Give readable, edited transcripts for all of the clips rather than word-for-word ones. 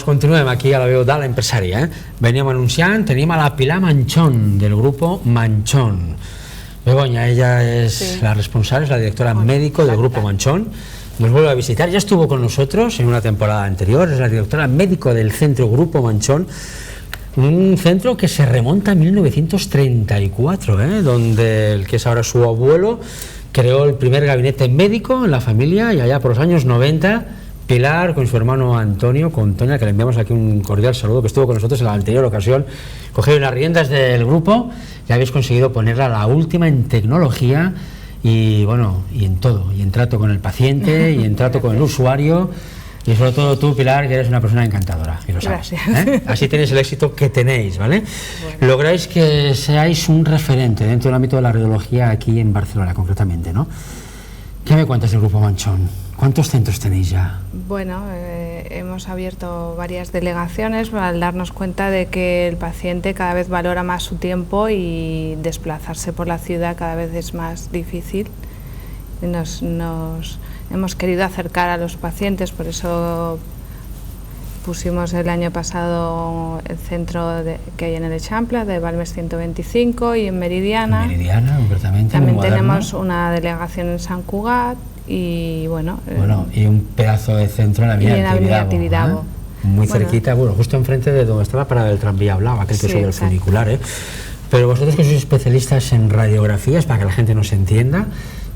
continuem aquí a la veu de l'empresari. Veníem anunciant, tenim a la Pilar Manchón, del grupo Manchón. Begoña, ella es la responsable, es la directora médico del grupo Manchón. Nos vuelve a visitar, ya estuvo con nosotros en una temporada anterior, es la directora médico del centro Grupo Manchón, un centro que se remonta a 1934, donde el que es ahora su abuelo creó el primer gabinete médico en la familia, y allá por los años 90, Pilar con su hermano Antonio, con Toña, que le enviamos aquí un cordial saludo, que estuvo con nosotros en la anterior ocasión, cogieron las riendas del grupo y habéis conseguido ponerla a la última en tecnología y bueno, y en todo, y en trato con el paciente, y en trato con el usuario, y sobre todo tú, Pilar, que eres una persona encantadora, y lo sabes. Así tenéis el éxito que tenéis, ¿vale? Bueno. Lográis que seáis un referente dentro del ámbito de la radiología aquí en Barcelona, concretamente, ¿no? ¿Qué me cuentas del Grupo Manchón? ¿Cuántos centros tenéis ya? Bueno, hemos abierto varias delegaciones al darnos cuenta de que el paciente cada vez valora más su tiempo y desplazarse por la ciudad cada vez es más difícil. Nos hemos querido acercar a los pacientes, por eso pusimos el año pasado el centro que hay en el Eixample, de Balmes 125, y en Meridiana. En Meridiana, concretamente. También tenemos una delegación en Sant Cugat y bueno. Y un pedazo de centro en la avenida Tibidabo. Muy cerquita, bueno, justo enfrente de donde está la parada del tranvía Blau, aquel que sube el funicular. Pero vosotros que sois especialistas en radiografías, para que la gente nos entienda,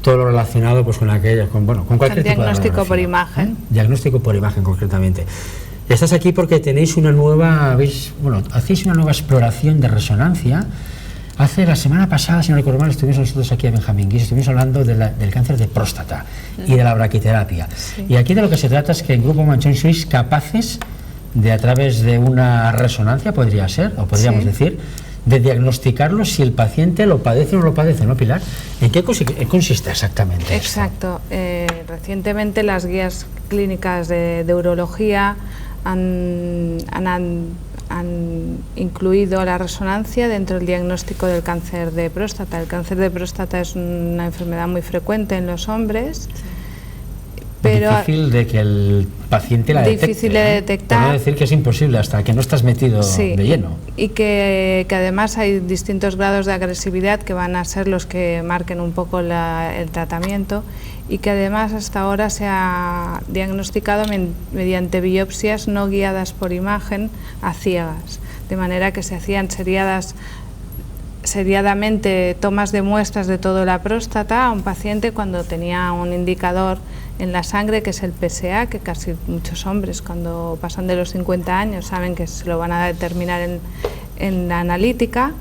todo lo relacionado pues con aquellas, con cualquier tipo de diagnóstico por imagen. Diagnóstico por imagen, concretamente. Estás aquí porque tenéis una nueva, hacéis una nueva exploración de resonancia. Hace la semana pasada, si no recuerdo mal, estuvimos nosotros aquí a Benjamín Guix, estuvimos hablando del cáncer de próstata y de la braquiterapia. Y aquí de lo que se trata es que en Grupo Manchón sois capaces de, a través de una resonancia, podría ser, o podríamos decir, de diagnosticarlo si el paciente lo padece o no lo padece, ¿no, Pilar? ¿En qué consiste exactamente? Exacto. Recientemente las guías clínicas de urología han incluido la resonancia dentro del diagnóstico del cáncer de próstata. El cáncer de próstata es una enfermedad muy frecuente en los hombres, pero difícil de que el paciente la detecte. Difícil de detectar. Puedo decir que es imposible hasta que no estás metido de lleno. Y que además hay distintos grados de agresividad que van a ser los que marquen un poco el tratamiento, y que además hasta ahora se ha diagnosticado mediante biopsias no guiadas por imagen a ciegas, de manera que se hacían seriadamente tomas de muestras de toda la próstata a un paciente cuando tenía un indicador en la sangre, que es el PSA, que casi muchos hombres cuando pasan de los 50 años saben que se lo van a determinar en la analítica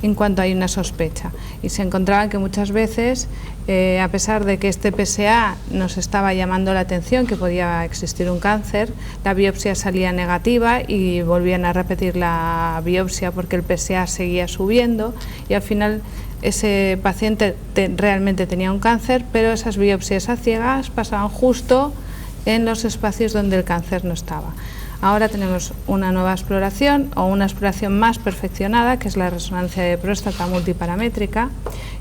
en cuanto hay una sospecha. Y se encontraban que muchas veces, a pesar de que este PSA nos estaba llamando la atención que podía existir un cáncer, la biopsia salía negativa y volvían a repetir la biopsia porque el PSA seguía subiendo, y al final ese paciente realmente tenía un cáncer, pero esas biopsias a ciegas pasaban justo en los espacios donde el cáncer no estaba. Ahora tenemos una nueva exploración, o una exploración más perfeccionada, que es la resonancia de próstata multiparamétrica,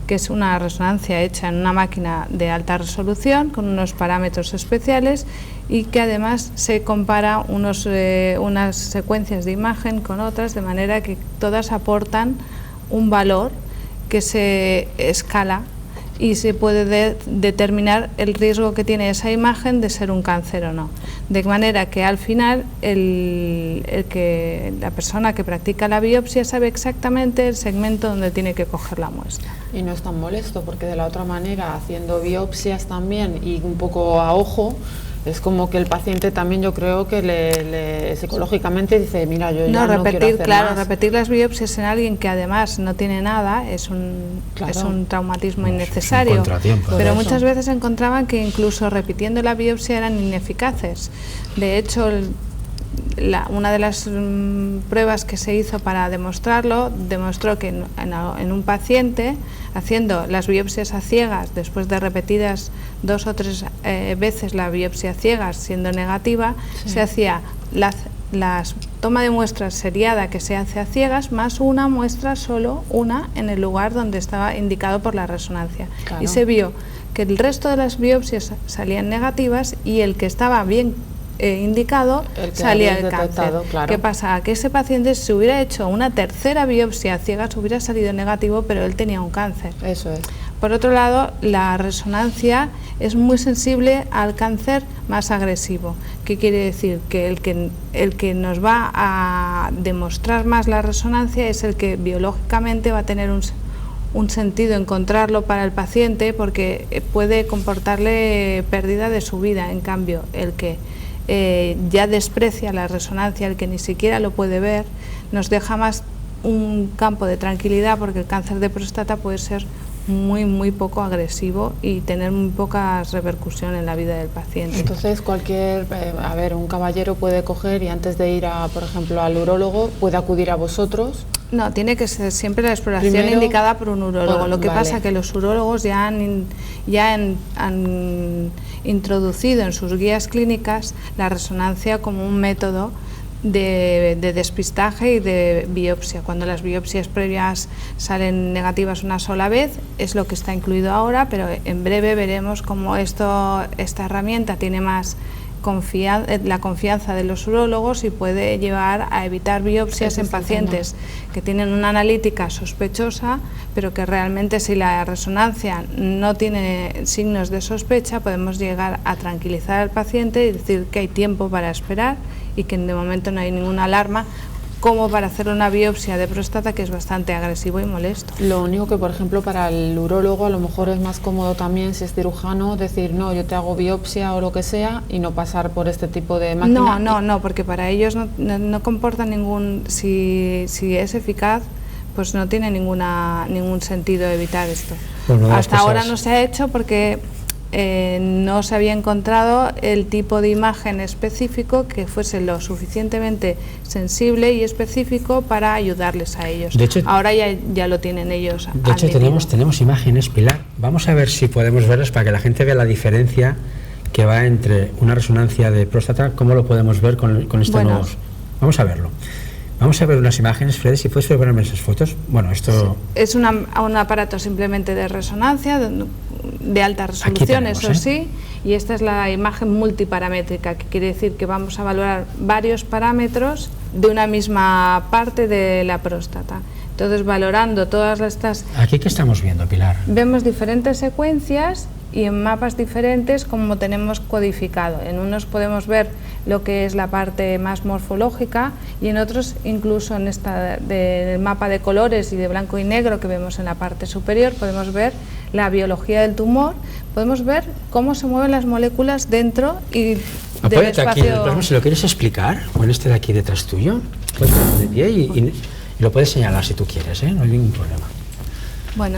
que es una resonancia hecha en una máquina de alta resolución con unos parámetros especiales, y que además se compara unas secuencias de imagen con otras, de manera que todas aportan un valor que se escala y se puede determinar el riesgo que tiene esa imagen de ser un cáncer o no. De manera que al final la persona que practica la biopsia sabe exactamente el segmento donde tiene que coger la muestra. Y no es tan molesto, porque de la otra manera, haciendo biopsias también y un poco a ojo, es como que el paciente también, yo creo que psicológicamente dice, mira, yo ya no quiero hacer más. Repetir las biopsias en alguien que además no tiene nada es un traumatismo innecesario. Es un contratiempo. Pero muchas veces encontraban que incluso repitiendo la biopsia eran ineficaces. De hecho, una de las pruebas que se hizo para demostrarlo, demostró que en un paciente, haciendo las biopsias a ciegas, después de repetidas 2 o 3 veces la biopsia a ciegas siendo negativa, se hacía la toma de muestras seriada que se hace a ciegas, más una muestra, solo una, en el lugar donde estaba indicado por la resonancia. Y se vio que el resto de las biopsias salían negativas, y el que estaba bien indicado, salía el cáncer. Claro. ¿Qué pasa? Que ese paciente, si hubiera hecho una tercera biopsia ciegas, hubiera salido negativo, pero él tenía un cáncer. Eso es. Por otro lado, la resonancia es muy sensible al cáncer más agresivo. ¿Qué quiere decir? Que el que nos va a demostrar más la resonancia es el que biológicamente va a tener un sentido encontrarlo para el paciente, porque puede comportarle pérdida de su vida. En cambio, el que ya desprecia la resonancia, el que ni siquiera lo puede ver, nos deja más un campo de tranquilidad, porque el cáncer de próstata puede ser muy poco agresivo y tener muy poca repercusión en la vida del paciente. Entonces un caballero puede coger y antes de ir por ejemplo al urólogo, puede acudir a vosotros. No, tiene que ser siempre la exploración primero, indicada por un urólogo. Lo que pasa es que los urólogos ya han introducido en sus guías clínicas la resonancia como un método de despistaje y de biopsia. Cuando las biopsias previas salen negativas una sola vez, es lo que está incluido ahora, pero en breve veremos cómo esta herramienta tiene más la confianza de los urólogos y puede llevar a evitar biopsias en pacientes que tienen una analítica sospechosa, pero que realmente, si la resonancia no tiene signos de sospecha, podemos llegar a tranquilizar al paciente y decir que hay tiempo para esperar y que de momento no hay ninguna alarma, como para hacer una biopsia de próstata, que es bastante agresivo y molesto. Lo único que, por ejemplo, para el urólogo a lo mejor es más cómodo también, si es cirujano, decir, no, yo te hago biopsia o lo que sea, y no pasar por este tipo de máquina. No, porque para ellos no comporta ningún, si es eficaz, pues no tiene ningún sentido evitar esto. Bueno, hasta ahora no se ha hecho porque no se había encontrado el tipo de imagen específico que fuese lo suficientemente sensible y específico para ayudarles a ellos. De hecho, ahora ya lo tienen ellos. De hecho, tenemos imágenes, Pilar. Vamos a ver si podemos verlas para que la gente vea la diferencia que va entre una resonancia de próstata. ¿Cómo lo podemos ver con este nuevo? Vamos a verlo. Vamos a ver unas imágenes, Freddy, si puedes ponerme esas fotos. Bueno, esto es un aparato simplemente de resonancia de alta resolución, eso sí, y esta es la imagen multiparamétrica, que quiere decir que vamos a valorar varios parámetros de una misma parte de la próstata. Entonces, valorando todas estas... ¿Aquí qué estamos viendo, Pilar? Vemos diferentes secuencias y en mapas diferentes como tenemos codificado. En unos podemos ver lo que es la parte más morfológica y en otros, incluso en del mapa de colores y de blanco y negro que vemos en la parte superior, podemos ver la biología del tumor, podemos ver cómo se mueven las moléculas dentro y del espacio... Aquí, si lo quieres explicar, con este de aquí detrás tuyo, puedes poner de pie y lo puedes señalar si tú quieres, no hay ningún problema. Bueno,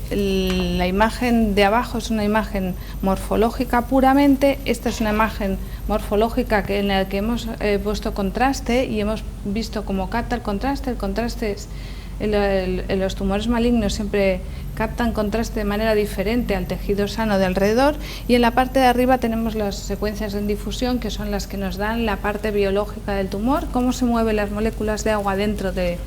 la imagen de abajo es una imagen morfológica puramente. Esta es una imagen morfológica en la que hemos puesto contraste y hemos visto cómo capta el contraste. El contraste es, en los tumores malignos siempre captan contraste de manera diferente al tejido sano de alrededor, y en la parte de arriba tenemos las secuencias en difusión, que son las que nos dan la parte biológica del tumor, cómo se mueven las moléculas de agua dentro de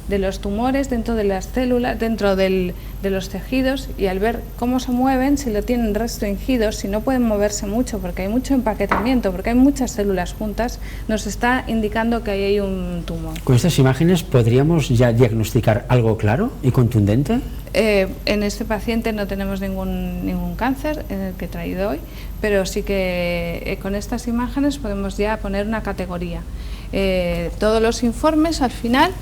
los tumores, dentro de las células, dentro de los tejidos, y al ver cómo se mueven, si lo tienen restringidos, si no pueden moverse mucho porque hay mucho empaquetamiento, porque hay muchas células juntas, nos está indicando que ahí hay un tumor. ¿Con estas imágenes podríamos ya diagnosticar algo claro y contundente? En este paciente no tenemos ningún cáncer en el que he traído hoy, pero sí que con estas imágenes podemos ya poner una categoría. Todos los informes al final,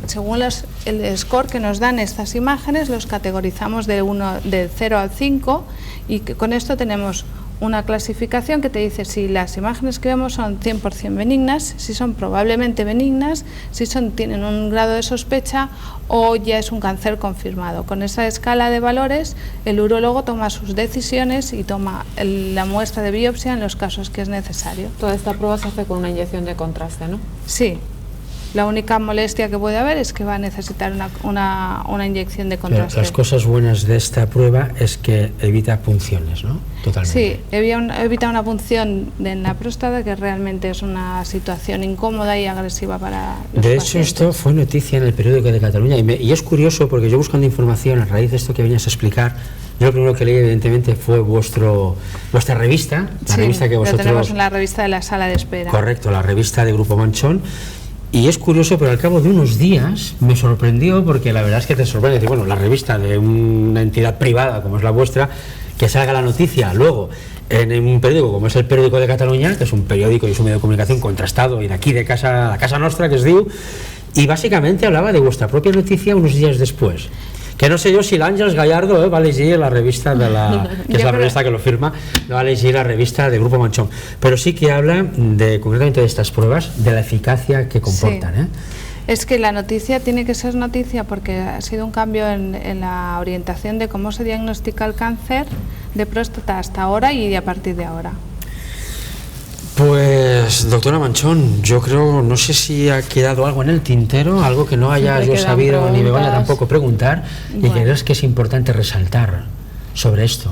según el score que nos dan estas imágenes, los categorizamos de 0 al 5, y con esto tenemos una clasificación que te dice si las imágenes que vemos son 100% benignas, si son probablemente benignas, si tienen un grado de sospecha o ya es un cáncer confirmado. Con esa escala de valores, el urólogo toma sus decisiones y toma la muestra de biopsia en los casos que es necesario. Toda esta prueba se hace con una inyección de contraste, ¿no? Sí. La única molestia que puede haber es que va a necesitar una inyección de contraste. Pero las cosas buenas de esta prueba es que evita punciones, ¿no? Totalmente. Sí, evita una punción en la próstata, que realmente es una situación incómoda y agresiva para los pacientes. De hecho, esto fue noticia en el periódico de Cataluña y es curioso porque yo, buscando información a raíz de esto que venías a explicar, Yo lo primero que leí evidentemente fue vuestra revista, la revista que vosotros... lo tenemos en la revista de la sala de espera. Correcto, la revista de Grupo Manchón. Y es curioso, pero al cabo de unos días me sorprendió, porque la verdad es que te sorprende, bueno, la revista de una entidad privada como es la vuestra, que salga la noticia luego en un periódico como es el Periódico de Cataluña, que es un periódico y es un medio de comunicación contrastado y de aquí de casa, la casa nostra, que es diu, y básicamente hablaba de vuestra propia noticia unos días después. Que no sé yo si l'Àngels Gallardo va a llegir la revista de la, que es la revista que lo firma, va a elegir la revista de Grupo Manchón, pero sí que habla de concretamente de estas pruebas, de la eficacia que comportan. Sí. Es que la noticia tiene que ser noticia porque ha sido un cambio en la orientación de cómo se diagnostica el cáncer de próstata hasta ahora y a partir de ahora. Pues, doctora Manchón, yo creo, no sé si ha quedado algo en el tintero, algo que no haya yo sabido ni me vaya tampoco preguntar, y que crees que es importante resaltar sobre esto.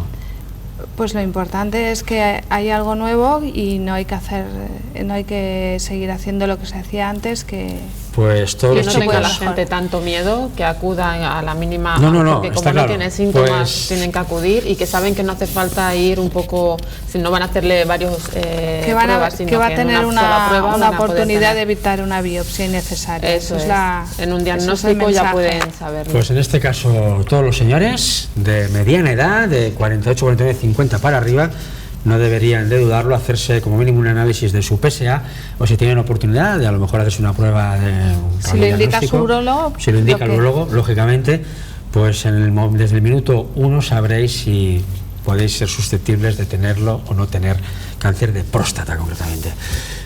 Pues lo importante es que hay algo nuevo y no hay que seguir haciendo lo que se hacía antes, que pues todos no tenga la gente tanto miedo, que acuda a la mínima, porque como claro, no tienen síntomas tienen que acudir, y que saben que no hace falta ir un poco, si no van a hacerle varios pruebas, sino que va a tener una oportunidad de tener. evitar una biopsia innecesaria. Eso es. En un diagnóstico ya pueden saberlo. Pues en este caso todos los señores de mediana edad, de 48, 49, 50 para arriba, no deberían de dudarlo, hacerse como mínimo un análisis de su PSA, o si tienen oportunidad de a lo mejor hacerse una prueba de si lo indica su urólogo, si lo indica el urólogo, lógicamente, pues desde el minuto 1 sabréis si podéis ser susceptibles de tenerlo o no tener cáncer de próstata concretamente.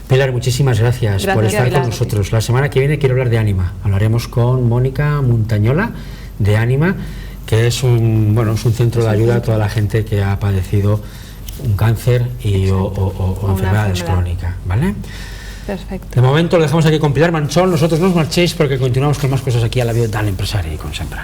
Pilar, muchísimas gracias por estar con nosotros. La semana que viene quiero hablar de Ánima. Hablaremos con Mónica Montañola de Ánima, que es un centro de ayuda a toda la gente que ha padecido un cáncer o enfermedades crónicas, ¿vale? Perfecto. De momento lo dejamos aquí con Pilar Manchón. Nosotros no os marchéis porque continuamos con más cosas aquí a la vida del empresario y con siempre.